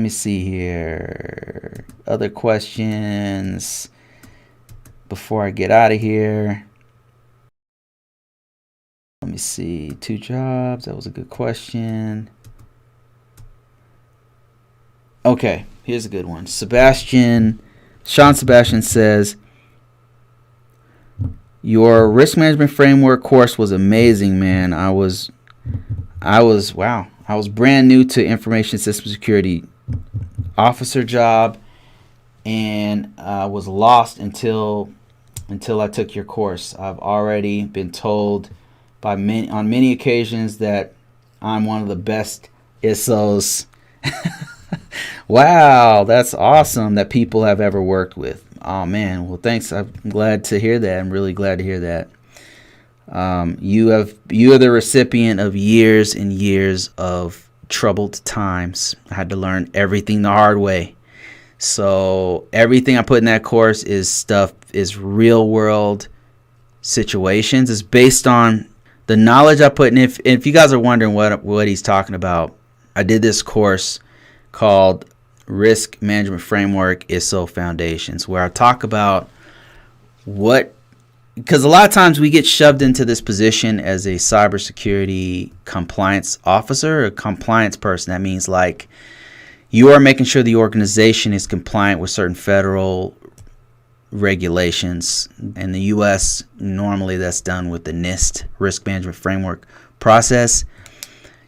me see here. Other questions before I get out of here. Let me see. 2 jobs. That was a good question. Okay, here's a good one. Sean Sebastian says, your risk management framework course was amazing, man. I was brand new to information system security officer job, and I was lost until I took your course. I've already been told on many occasions that I'm one of the best ISSOs. Wow, that's awesome that people have ever worked with. Oh man, well thanks. I'm glad to hear that. I'm really glad to hear that. You are the recipient of years and years of troubled times. I had to learn everything the hard way. So everything I put in that course is real world situations. It's based on the knowledge I put in. If you guys are wondering what he's talking about, I did this course called Risk Management Framework ISSO Foundations, where I talk about because a lot of times we get shoved into this position as a cybersecurity compliance officer, a compliance person. That means like you are making sure the organization is compliant with certain federal regulations. In the U.S., normally that's done with the NIST, Risk Management Framework process.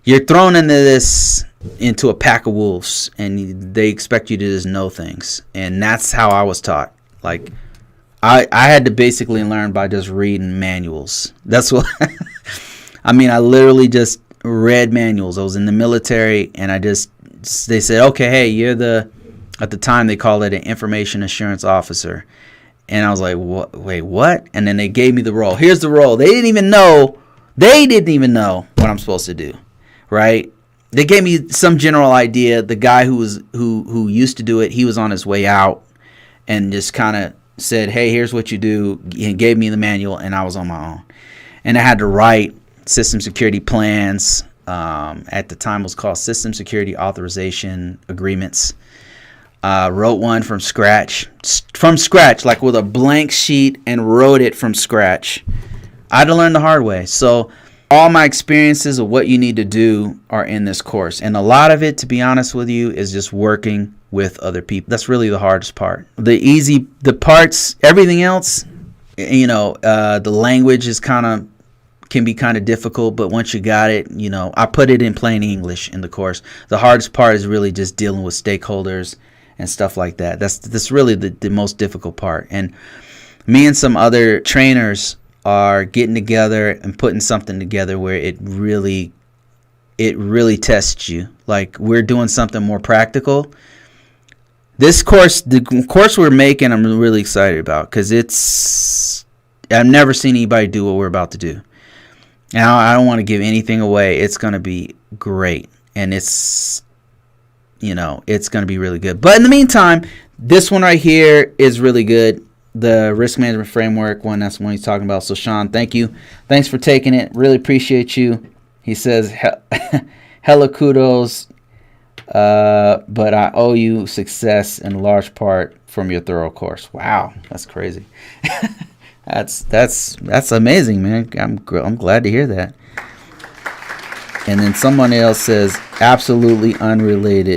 You're thrown into a pack of wolves, and they expect you to just know things. And that's how I was taught. Like, I had to basically learn by just reading manuals. That's what I mean. I literally just read manuals. I was in the military, and they said, okay, hey, at the time they called it an information assurance officer. And I was like, wait, what? And then they gave me the role. Here's the role. They didn't even know what I'm supposed to do, right? They gave me some general idea. The guy who used to do it, he was on his way out, and just kind of said, hey, here's what you do. He gave me the manual, and I was on my own. And I had to write system security plans. At the time, it was called System Security Authorization Agreements. Wrote one from scratch, like with a blank sheet, and wrote it from scratch. I had to learn the hard way. So all my experiences of what you need to do are in this course. And a lot of it, to be honest with you, is just working with other people. That's really the hardest part. The parts, everything else, the language can be kind of difficult, but once you got it, I put it in plain English in the course. The hardest part is really just dealing with stakeholders and stuff like that. That's really the most difficult part. And me and some other trainers are getting together and putting something together where it really tests you. Like, we're doing something more practical. This course, the course we're making, I'm really excited about, because I've never seen anybody do what we're about to do. Now, I don't want to give anything away. It's going to be great, and it's going to be really good. But in the meantime, this one right here is really good. The risk management framework one, that's the one he's talking about. So Sean, thank you. Thanks for taking it. Really appreciate you. He says, hella kudos, but I owe you success in large part from your thorough course. Wow, that's crazy. That's amazing, man. I'm glad to hear that. And then someone else says, absolutely unrelated.